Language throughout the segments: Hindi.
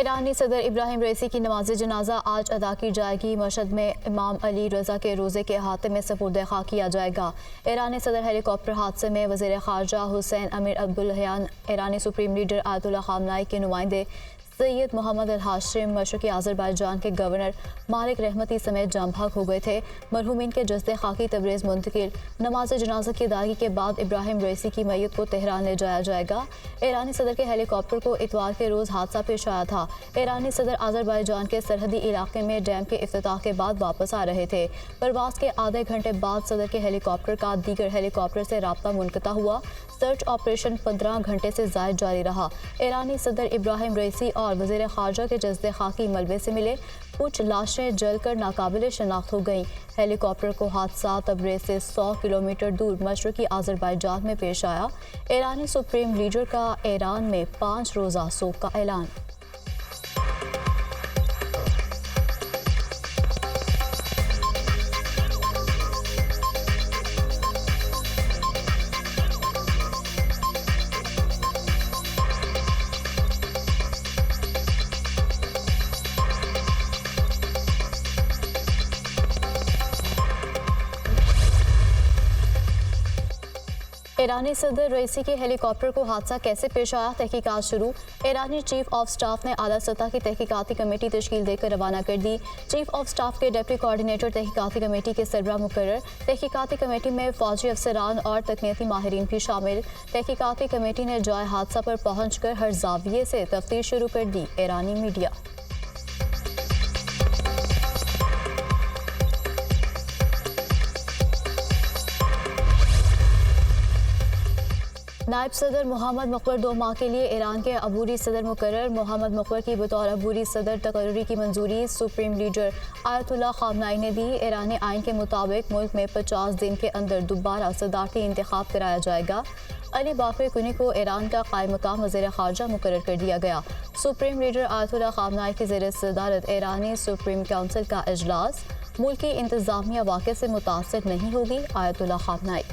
ईरानी सदर इब्राहिम रईसी की नमाज जनाजा आज अदा की जाएगी। मशहद में इमाम अली रजा के रोज़े के अहाते में सपुर्द खा किया जाएगा। ईरानी सदर हेलीकॉप्टर हादसे में वज़ीर ख़ारजा हुसैन अमीर अब्दुल्लाहियान, ईरानी सुप्रीम लीडर आयतुल्लाह ख़ामनाई के नुमाइंदे सैयद मोहम्मद अल हाशिम, मशरक़ी आज़रबाईजान के गवर्नर मालिक रहमती समेत जाम भाग हो गए थे। मरहूमीन के जस्दे खाकी तबरेज़ मुंतकिल। नमाज जनाजा की अदायगी के बाद इब्राहिम रईसी की मैयत को तेहरान ले जाया जाएगा। ईरानी सदर के हेलीकॉप्टर को इतवार के रोज़ हादसा पेश आया था। ईरानी सदर आज़रबाईजान के सरहदी इलाके में डैम के इफ्तिताह के बाद वापस आ रहे थे। परवाज के आधे घंटे बाद सदर के हेलीकॉप्टर का दीगर हेलीकॉप्टर से राब्ता मुनक़ता हुआ। सर्च ऑपरेशन 15 घंटे से ज़ायद जारी रहा। ईरानी सदर इब्राहिम रईसी और वज़ीर ख़ारजा के जस्दे खाकी मलबे से मिले। कुछ लाशें जलकर नाकाबिल शनाख्त हो गईं। हेलीकॉप्टर को हादसा तबरेज़ से 100 किलोमीटर दूर मशरक़ी आज़रबाईजान में पेश आया। ईरानी सुप्रीम लीडर का ईरान में 5 रोज़ा सोग का ऐलान। ईरानी सदर रईसी के हेलीकॉप्टर को हादसा कैसे पेश आया, तहकीकात शुरू। ईरानी चीफ ऑफ स्टाफ ने आला सतह की तहकीकाती कमेटी तश्कील देकर रवाना कर दी। चीफ ऑफ स्टाफ के डिप्टी कोऑर्डिनेटर तहकीकाती कमेटी के सरबराह मुकर्रर। तहकीकाती कमेटी में फौजी अफसरान और तकनीकी माहिरीन भी शामिल। तहकीकाती कमेटी ने जाए हादसा पर पहुँच कर हर जाविये से तफ्तीश शुरू कर दी। ईरानी मीडिया। नायब सदर मोहम्मद मुक़ब्बर 2 माह के लिए ईरान के अबूरी सदर मुकर्रर। मोहम्मद मुक़ब्बर की बतौर अबूरी सदर तकर्री की मंजूरी सुप्रीम लीडर आयतुल्लाह ख़ामनाई ने दी। ईरानी आइन के मुताबिक मुल्क में 50 दिन के अंदर दोबारा सदारती इंतखाब कराया जाएगा। अली बाक़री कुनी को ईरान का कायम मकाम वज़ीर ख़ारजा मुकर्रर कर दिया गया। सुप्रीम लीडर आयतुल्लाह ख़ामनाई की ज़ेर सदारत ईरानी सुप्रीम काउंसिल का इजलास। मुल्की इंतज़ामिया वाक़े से मुतासिर नहीं होगी, आयतुल्लाह ख़ामनाई।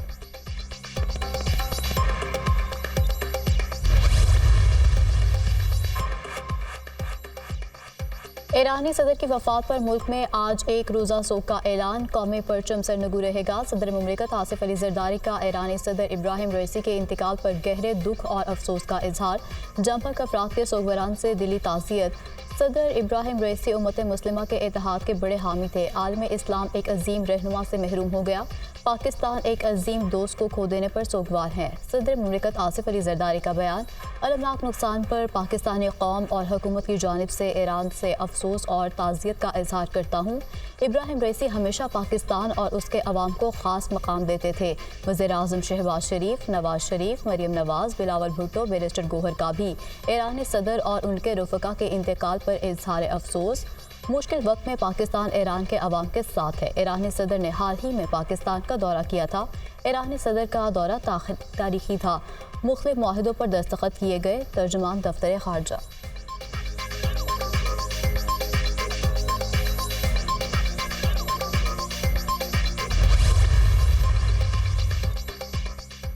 ईरानी सदर की वफ़ात पर मुल्क में आज एक रोज़ा सोग का ऐलान। कौमी परचम सरनगू रहेगा। सदर मुमलिकत आसिफ अली ज़रदारी का ईरानी सदर इब्राहिम रईसी के इंतकाल पर गहरे दुख और अफसोस का इजहार। जमपक अफराद के सोगवारान से दिली ताज़ियत। सदर इब्राहिम रईसी उम्मत मुस्लिमा के इत्तेहाद के बड़े हामी थे। आलम इस्लाम एक अजीम रहनुमा से महरूम हो गया। पाकिस्तान एक अजीम दोस्त को खो देने पर सोगवार है। सदर मुमलिकत आसिफ अली ज़रदारी का बयान। अलमनाक नुकसान पर पाकिस्तानी कौम और हुकूमत की जानिब से ईरान से अफसोस और ताज़ियत का इजहार करता हूँ। इब्राहिम रईसी हमेशा पाकिस्तान और उसके अवाम को ख़ास मकाम देते थे। वज़ीर आज़म शहबाज शरीफ, नवाज शरीफ, मरीम नवाज, बिलावल भुट्टो, बैरिस्टर गोहर का भी ईरानी सदर और उनके रफ़का के इंतकाल पर इजहार अफसोस। मुश्किल वक्त में पाकिस्तान ईरान के अवाम के साथ है। ईरानी सदर ने हाल ही में पाकिस्तान का दौरा किया था। ईरानी सदर का दौरा तारीखी था। मुख्तलिफ मुआहिदों पर दस्तखत किए गए। तर्जुमान दफ्तर ख़ारजा।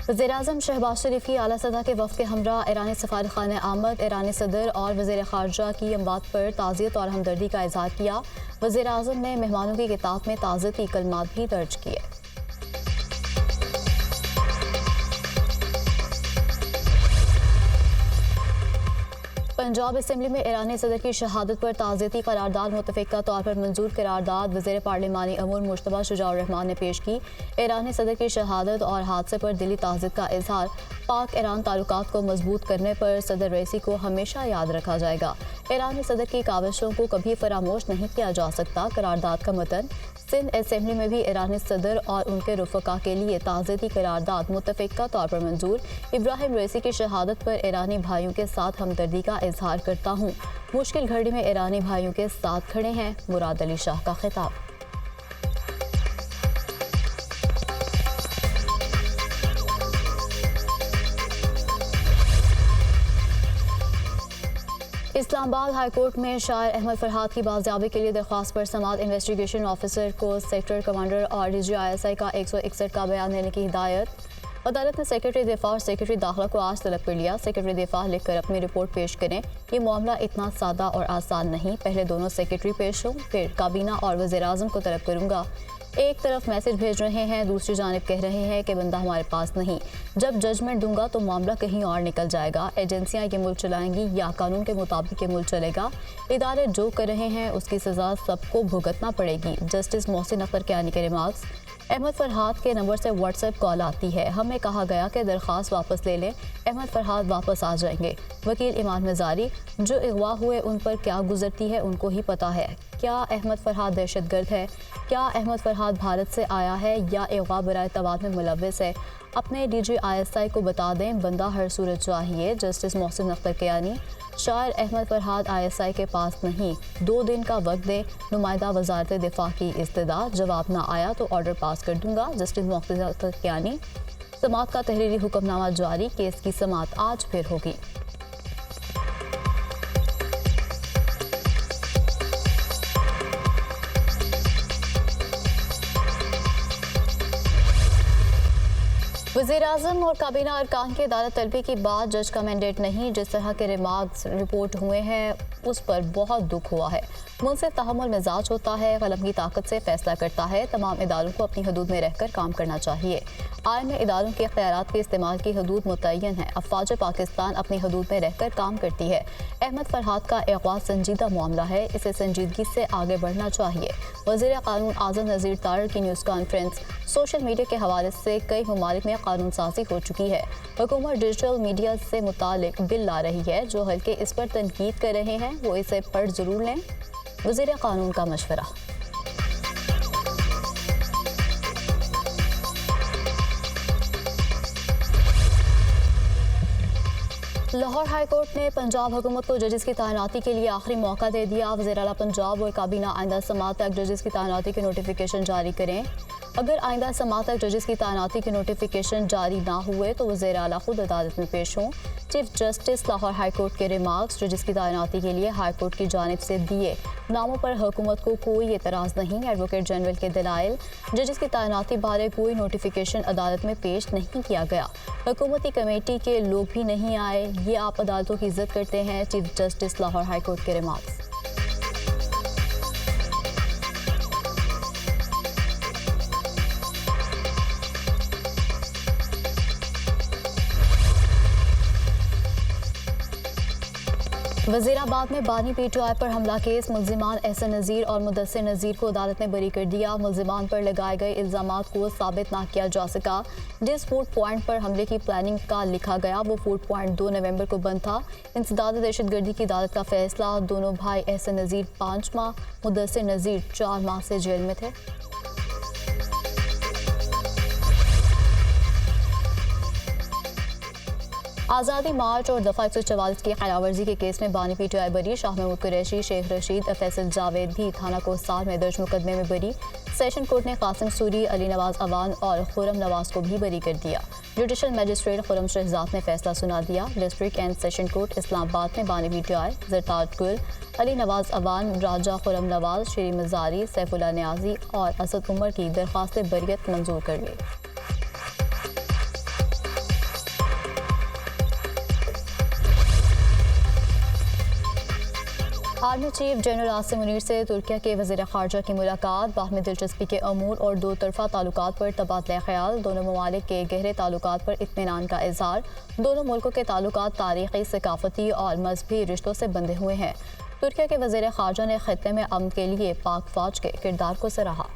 वज़ीर-ए-आज़म शहबाज शरीफ की आला सतह के वफ़द के हमरा ईरानी सफारतखाने आमद। ईरानी सदर और वज़ीर ख़ारजा की अमवात पर ताज़ियत और हमदर्दी का इज़हार किया। वज़ीर-ए-आज़म ने मेहमानों की किताब में ताज़ियती कलमात भी दर्ज किए। पंजाब असम्बली में ईरानी सदर की शहादत पर ताज़ियती करारदाद मुतफ़िक़ा तौर पर मंजूर करारदाद वज़ीर पार्लिमानी अमूर मुश्तबा शुजाउर रहमान ने पेश की। ईरानी सदर की शहादत और हादसे पर दिली ताज़ियत का इजहार। पाक ईरान ताल्लुकात को मजबूत करने पर सदर रईसी को हमेशा याद रखा जाएगा। ईरानी सदर की काविशों को कभी फरामोश नहीं किया जा सकता। करारदाद का मतन। सिंध असम्बली में भी ईरानी सदर और उनके रफ़का के लिए ताज़ियती करारदाद मुतफ़िक़ा तौर पर मंजूर। इब्राहिम रईसी की शहादत पर ईरानी भाइयों के साथ हमदर्दी का इजहार करता हूँ। मुश्किल घड़ी में ईरानी भाइयों के साथ खड़े हैं। मुराद अली शाह का खिताब। इस्लामाबाद हाई कोर्ट में शायर अहमद फरहाद की बाजियाबी के लिए दरख्वास्त पर समात इन्वेस्टिगेशन ऑफिसर को सेक्टर कमांडर और DG ISI का 161 का बयान देने की हिदायत। अदालत ने सेक्रेटरी दिफा और सेक्रेटरी दाखिला को आज तलब कर लिया। सेक्रेटरी दिफा लिखकर अपनी रिपोर्ट पेश करें। ये मामला इतना सादा और आसान नहीं। पहले दोनों सेक्रेटरी पेश हों, फिर काबीना और वज़ीर आज़म को तलब करूँगा। एक तरफ मैसेज भेज रहे हैं, दूसरी जानिब कह रहे हैं कि बंदा हमारे पास नहीं। जब जजमेंट दूंगा तो मामला कहीं और निकल जाएगा। एजेंसियां ये मुल्क चलाएंगी या कानून के मुताबिक ये मुल्क चलेगा। इदारे जो कर रहे हैं उसकी सज़ा सबको भुगतना पड़ेगी। जस्टिस मोहसिन अख्तर कियानी के रिमार्क्स। अहमद फरहाद के नंबर से व्हाट्सएप कॉल आती है। हमें कहा गया कि दरख्वास्त वापस ले लें, अहमद फरहाद वापस आ जाएंगे। वकील ईमान मज़ारी, जो अगवा हुए उन पर क्या गुजरती है उनको ही पता है। क्या अहमद फरहाद दहशतगर्द है? क्या अहमद फरहाद भारत से आया है या अगवा बराए तवाद में मुलव्वस है? अपने DGISI को बता दें, बंदा हर सूरत चाहिए। जस्टिस मोहसिन अख्तर कियानी, शायर अहमद फरहाद ISI के पास नहीं, 2 दिन का वक्त दे। नुमाइंदा वजारत दिफा की इस्तदा, जवाब ना आया तो ऑर्डर पास कर दूंगा। जस्टिस मोहसिन अख्तर कियानी, समात का तहरीरी हुक्मनामा जारी, केस की समात आज फिर होगी। वज़ीर आज़म और काबीना अरकान की अदालत तलबी की बात जज का मैंडेट नहीं। जिस तरह के रिमार्क्स रिपोर्ट हुए हैं उस पर बहुत दुख हुआ है। मुनसिफ तहम्मुल मिजाज होता है, कलम की ताकत से फैसला करता है। तमाम इदारों को अपनी हदूद में रहकर काम करना चाहिए। आइन में इदारों के इख्तियारात के इस्तेमाल की हदूद मुतय्यन है। अफवाज पाकिस्तान अपनी हदूद में रहकर काम करती है। अहमद फरहाद का अगवा संजीदा मामला है, इसे संजीदगी से आगे बढ़ना चाहिए। वज़ीर कानून आज़म नज़ीर तारड़ की न्यूज़ कॉन्फ्रेंस। सोशल मीडिया के हवाले से कई ममालिक में कानून साजी हो चुकी है। हुकूमत डिजिटल मीडिया से मुतालिक बिल ला रही है। जो हल्के इस पर तनकीद कर रहे हैं वो इसे पढ़ जरूर लें। वज़ीर कानून का मशवरा। लाहौर हाई कोर्ट ने पंजाब हुकूमत को जजेस की तैनाती के लिए आखिरी मौका दे दिया। वज़ीर आला पंजाब और काबीना आइंदा समात तक जजेस की तैनाती के नोटिफिकेशन जारी करें। अगर आइंदा समात तक जजेस की तैनाती के नोटिफिकेशन जारी ना हुए तो वज़ीर आला खुद अदालत में पेश हों। Chief justice Lahore high court के रिमार्क्स। जजेस की तैनाती के लिए हाई कोर्ट की जानिब से दिए नामों पर हुकूमत को कोई एतराज़ नहीं। एडवोकेट जनरल के दलाइल। जजेस की तैनाती बारे कोई नोटिफिकेशन अदालत में पेश नहीं किया गया। हुकूमती कमेटी के लोग भी नहीं आए। ये आप अदालतों की इज्जत करते हैं। Chief justice Lahore high court के रिमार्क्स। वज़ीराबाद में बानी PTI पर हमला केस। मुल्जिमान एहसन नज़ीर और मुदस्सिर नज़ीर को अदालत ने बरी कर दिया। मुल्जिमान पर लगाए गए इल्ज़ामात को साबित ना किया जा सका। जिस फूड पॉइंट पर हमले की प्लानिंग का लिखा गया वो फूड पॉइंट 2 नवंबर को बंद था। इंसदाद दहशतगर्दी की अदालत का फैसला। दोनों भाई एहसन नज़ीर 5 माह, मुदस्सिर नज़ीर 4 माह से जेल में थे। आज़ादी मार्च और दफ़ा 144 की खिलाफवर्जी के केस में बानी PTI बरी। शाह महमूद कुरैशी, शेख रशीद, फैसल जावेद भी थाना कोस्तार में दर्ज मुकदमे में बरी। सेशन कोर्ट ने कासिम सूरी, अली नवाज अवान और खुरम नवाज को भी बरी कर दिया। जुडिशल मजिस्ट्रेट खुरम शहजाद ने फैसला सुना दिया। District and session court Islamabad ने बानी PTI, जरताज गुल, अली नवाज अवान, राजा खुरम नवाज, श्री मजारी, सैफुल्ला न्याजी और असद उमर की दरख्वास्त बरियत मंजूर कर ली। Army chief general Asim Munir से तुर्किया के वज़ीर ख़ारजा की मुलाकात। बाहमी दिलचस्पी के अमूर और दो तरफ़ा ताल्लुकात पर तबादला ख्याल। दोनों ममालिक के गहरे ताल्लुकात पर इत्मीनान का इज़हार। दोनों मुल्कों के ताल्लुकात तारीख़ी, सकाफ़ती और मजहबी रिश्तों से बंधे हुए हैं। तुर्किया के वज़ीर ख़ारजा ने ख़ित्ते में अमन के लिए पाक फ़ौज के किरदार को सराहा।